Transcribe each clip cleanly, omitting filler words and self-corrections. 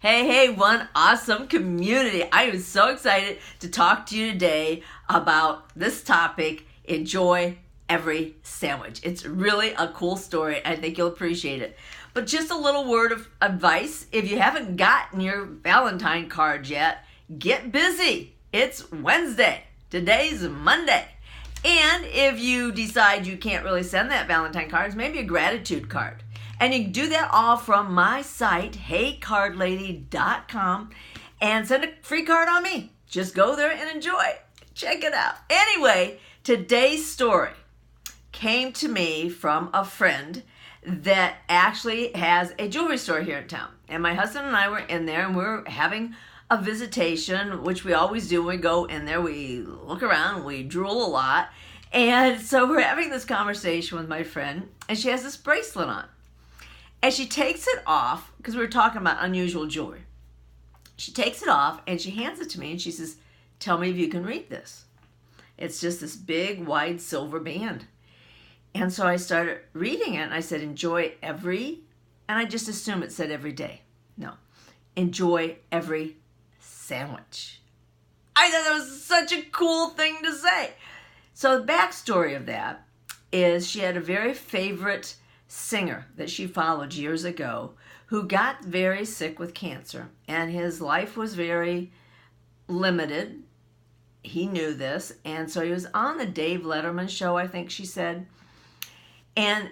Hey, one awesome community. I am so excited to talk to you today about this topic, enjoy every sandwich. It's really a cool story. I think you'll appreciate it. But just a little word of advice. If you haven't gotten your Valentine card yet, get busy. It's Wednesday. Today's Monday. And if you decide you can't really send that Valentine card, it's maybe a gratitude card. And you can do that all from my site, heycardlady.com, and send a free card on me. Just go there and enjoy. Check it out. Anyway, today's story came to me from a friend that actually has a jewelry store here in town. And my husband and I were in there, and we were having a visitation, which we always do when we go in there. We look around, we drool a lot. And so we're having this conversation with my friend, and she has this bracelet on. And she takes it off, because we were talking about unusual jewelry. She takes it off, and she hands it to me, and she says, "Tell me if you can read this." It's just this big, wide silver band. And so I started reading it, and I said, "Enjoy every," and I just assumed it said every day. No, "Enjoy every sandwich." I thought that was such a cool thing to say. So the backstory of that is she had a very favorite singer that she followed years ago who got very sick with cancer, and his life was very limited. He knew this, and so he was on the Dave Letterman show, I think she said, and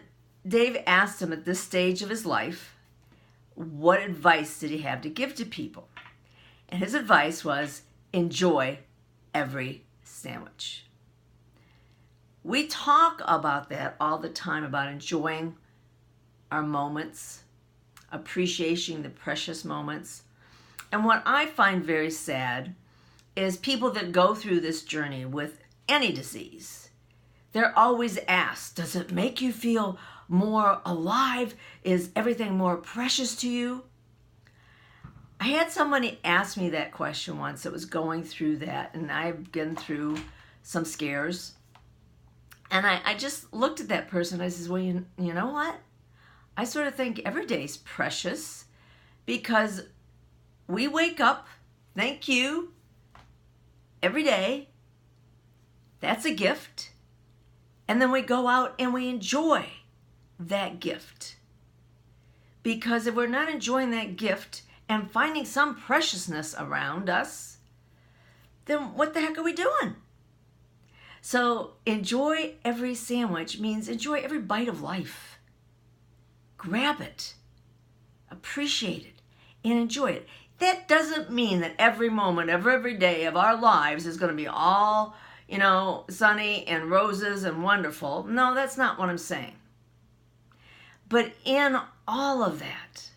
Dave asked him at this stage of his life, what advice did he have to give to people? And his advice was, enjoy every sandwich. We talk about that all the time, about enjoying our moments, appreciating the precious moments. And what I find very sad is people that go through this journey with any disease. They're always asked, does it make you feel more alive? Is everything more precious to you? I had somebody ask me that question once that was going through that, and I've been through some scares. And I just looked at that person. I says, well, you know what? I sort of think every day's precious because we wake up, thank you, every day. That's a gift. And then we go out and we enjoy that gift. Because if we're not enjoying that gift and finding some preciousness around us, then what the heck are we doing? So enjoy every sandwich means enjoy every bite of life. Grab it, appreciate it, and enjoy it. That doesn't mean that every moment of every day of our lives is going to be all, sunny and roses and wonderful. No, that's not what I'm saying. But in all of that,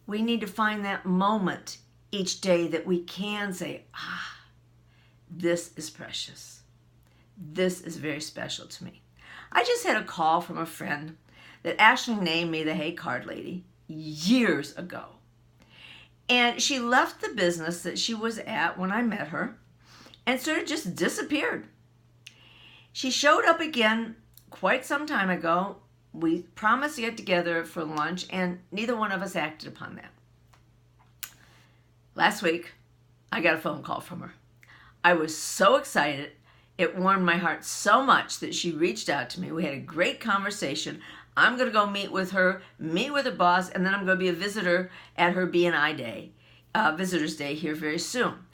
we need to find that moment each day that we can say, this is precious. This is very special to me. I just had a call from a friend that actually named me the Hey Card Lady years ago. And she left the business that she was at when I met her and sort of just disappeared. She showed up again quite some time ago. We promised to get together for lunch, and neither one of us acted upon that. Last week, I got a phone call from her. I was so excited. It warmed my heart so much that she reached out to me. We had a great conversation. I'm going to go meet with her boss, and then I'm going to be a visitor at her B&I Day, Visitor's Day here very soon.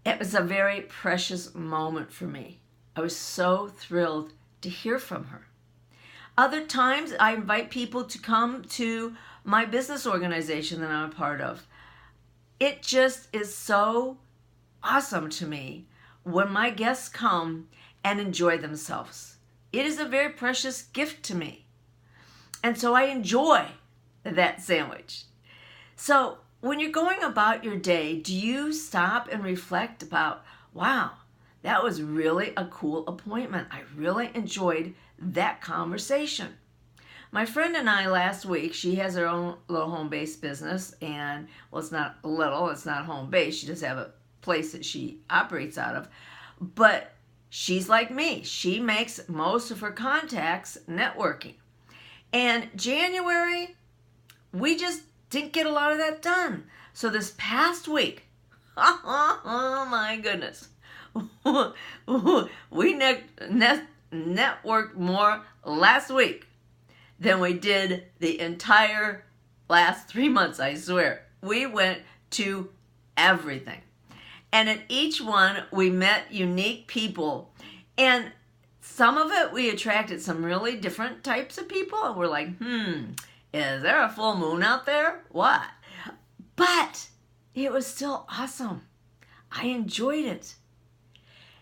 It was a very precious moment for me. I was so thrilled to hear from her. Other times, I invite people to come to my business organization that I'm a part of. It just is so awesome to me when my guests come and enjoy themselves. It is a very precious gift to me. And so I enjoy that sandwich. So when you're going about your day, do you stop and reflect about, wow, that was really a cool appointment. I really enjoyed that conversation. My friend and I last week, she has her own little home-based business, and well, it's not little, it's not home-based. She does have a place that she operates out of, but she's like me. She makes most of her contacts networking. And January, we just didn't get a lot of that done. So this past week, oh my goodness, we networked more last week than we did the entire last 3 months, I swear. We went to everything. And at each one, we met unique people. And some of it, we attracted some really different types of people. And we're like, is there a full moon out there? What? But it was still awesome. I enjoyed it.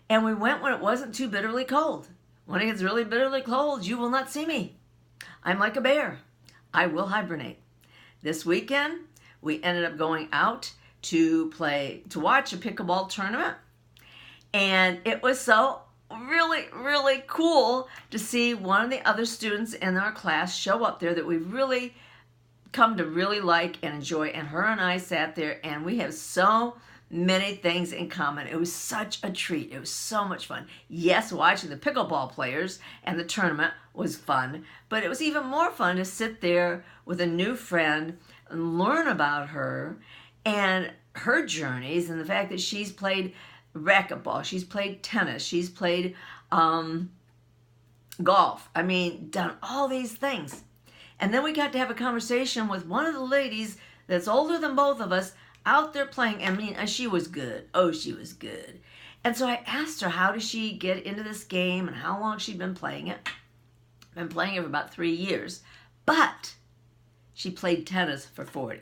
And we went when it wasn't too bitterly cold. When it gets really bitterly cold, you will not see me. I'm like a bear. I will hibernate. This weekend, we ended up going out to watch a pickleball tournament. And it was so really, really cool to see one of the other students in our class show up there that we've really come to really like and enjoy. And her and I sat there, and we have so many things in common. It was such a treat. It was so much fun. Yes, watching the pickleball players and the tournament was fun, but it was even more fun to sit there with a new friend and learn about her and her journeys, and the fact that she's played racquetball, she's played tennis, she's played golf. I mean, done all these things. And then we got to have a conversation with one of the ladies that's older than both of us out there playing. I mean, she was good. Oh, she was good. And so I asked her, how did she get into this game and how long she'd been playing it. Been playing it for about 3 years. But she played tennis for 40.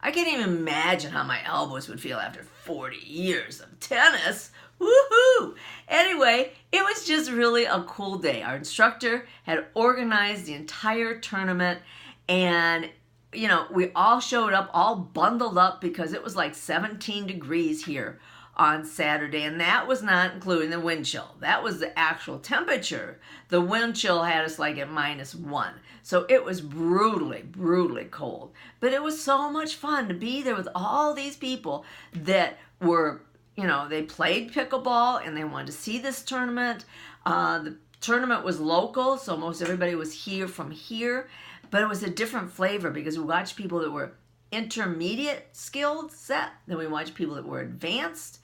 I can't even imagine how my elbows would feel after 40 years of tennis. Woohoo! Anyway, it was just really a cool day. Our instructor had organized the entire tournament, and you know, we all showed up all bundled up because it was like 17 degrees here on Saturday, and that was not including the wind chill. That was the actual temperature. The wind chill had us like at -1. So it was brutally, brutally cold. But it was so much fun to be there with all these people that were, you know, they played pickleball and they wanted to see this tournament. The tournament was local, so most everybody was here from here. But it was a different flavor because we watched people that were intermediate skilled set. Then we watched people that were advanced.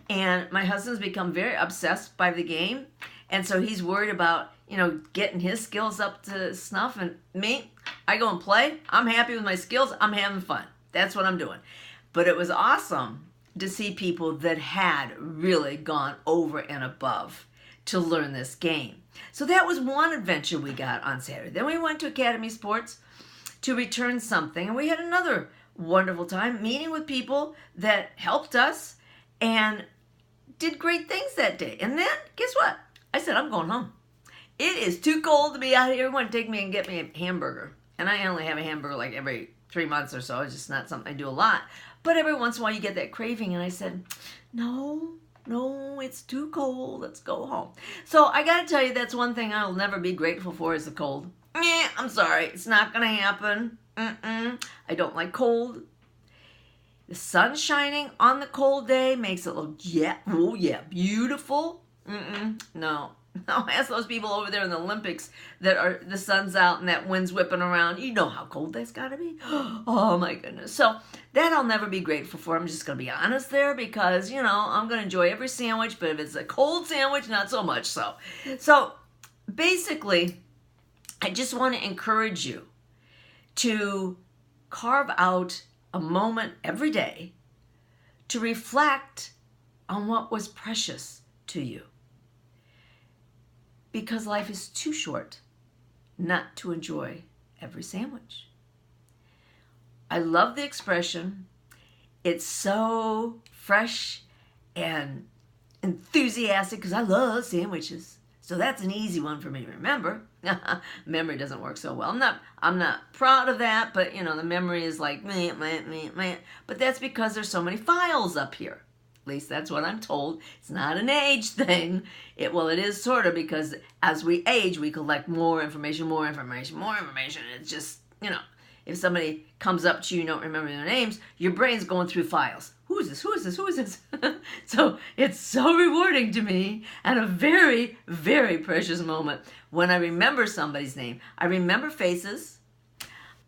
And my husband's become very obsessed by the game. And so he's worried about, you know, getting his skills up to snuff. And me, I go and play. I'm happy with my skills. I'm having fun. That's what I'm doing. But it was awesome to see people that had really gone over and above to learn this game. So that was one adventure we got on Saturday. Then we went to Academy Sports to return something. And we had another wonderful time meeting with people that helped us and did great things that day. And then, guess what? I said, I'm going home. It is too cold to be out here. Everyone take me and get me a hamburger. And I only have a hamburger like every 3 months or so. It's just not something I do a lot. But every once in a while you get that craving. And I said, no, it's too cold. Let's go home. So I got to tell you, that's one thing I'll never be grateful for is the cold. I'm sorry. It's not going to happen. I don't like cold. The sun shining on the cold day makes it look, beautiful. No. Ask those people over there in the Olympics that are the sun's out and that wind's whipping around. You know how cold that's got to be. Oh my goodness. So that I'll never be grateful for. I'm just going to be honest there because, you know, I'm going to enjoy every sandwich, but if it's a cold sandwich, not so much so. So basically, I just want to encourage you to carve out a moment every day to reflect on what was precious to you. Because life is too short not to enjoy every sandwich. I love the expression. It's so fresh and enthusiastic because I love sandwiches. So that's an easy one for me to remember. Memory doesn't work so well. I'm not proud of that, but you know, the memory is like meh. But that's because there's so many files up here. At least that's what I'm told. It's not an age thing. It is sort of, because as we age, we collect more information. It's just, you know, if somebody comes up to you and you don't remember their names, your brain's going through files. Who is this? So it's so rewarding to me and a very, very precious moment when I remember somebody's name. I remember faces.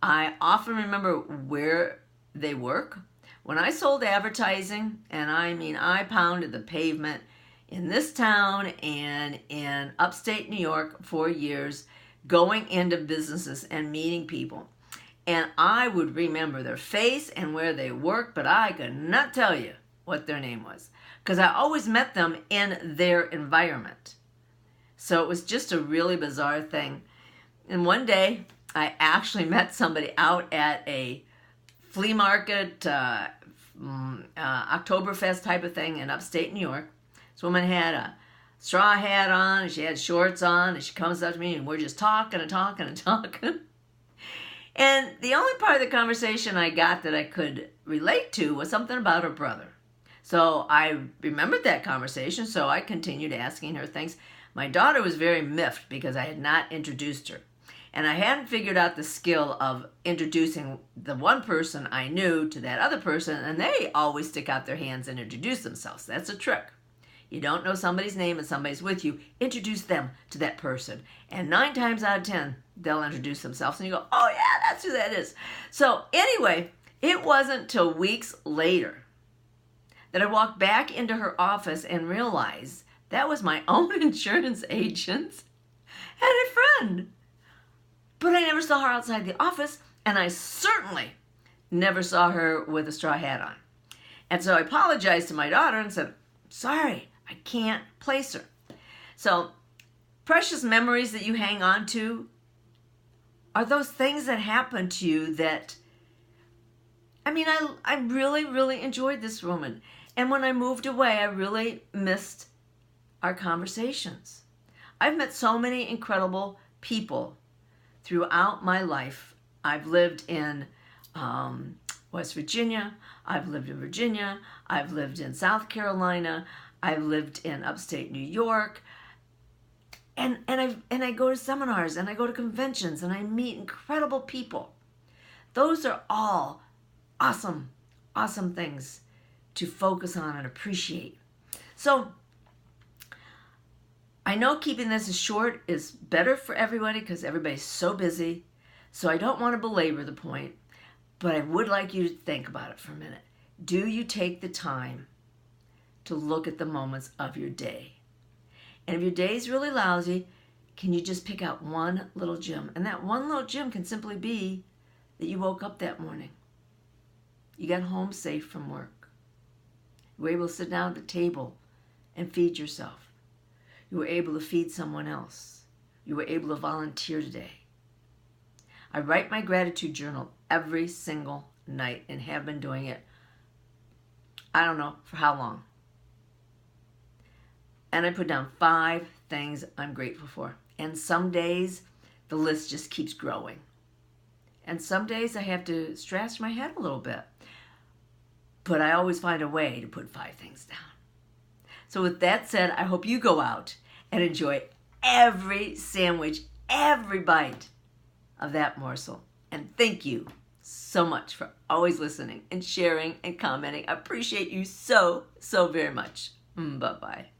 I often remember where they work. When I sold advertising, and I mean I pounded the pavement in this town and in upstate New York for years, going into businesses and meeting people. And I would remember their face and where they worked, but I could not tell you what their name was because I always met them in their environment. So it was just a really bizarre thing. And one day, I actually met somebody out at a flea market, Oktoberfest type of thing in upstate New York. This woman had a straw hat on, and she had shorts on, and she comes up to me, and we're just talking and talking and talking. And the only part of the conversation I got that I could relate to was something about her brother. So I remembered that conversation, so I continued asking her things. My daughter was very miffed because I had not introduced her. And I hadn't figured out the skill of introducing the one person I knew to that other person, and they always stick out their hands and introduce themselves. That's a trick. You don't know somebody's name and somebody's with you, introduce them to that person. And 9 times out of 10, they'll introduce themselves and you go, oh yeah, that's who that is. So anyway, it wasn't till weeks later that I walked back into her office and realized that was my own insurance agent and a friend. But I never saw her outside the office, and I certainly never saw her with a straw hat on. And so I apologized to my daughter and said, sorry, I can't place her. So precious memories that you hang on to are those things that happen to you that, I really, really enjoyed this woman. And when I moved away, I really missed our conversations. I've met so many incredible people throughout my life. I've lived in West Virginia. I've lived in Virginia. I've lived in South Carolina. I've lived in upstate New York. And I go to seminars and I go to conventions and I meet incredible people. Those are all awesome, awesome things to focus on and appreciate. So I know keeping this as short is better for everybody because everybody's so busy. So I don't want to belabor the point, but I would like you to think about it for a minute. Do you take the time to look at the moments of your day? And if your day is really lousy, can you just pick out one little gem? And that one little gem can simply be that you woke up that morning. You got home safe from work. You were able to sit down at the table and feed yourself. You were able to feed someone else. You were able to volunteer today. I write my gratitude journal every single night and have been doing it, I don't know for how long. And I put down 5 things I'm grateful for. And some days the list just keeps growing. And some days I have to scratch my head a little bit. But I always find a way to put 5 things down. So with that said, I hope you go out and enjoy every sandwich, every bite of that morsel. And thank you so much for always listening and sharing and commenting. I appreciate you so, so very much. Bye-bye.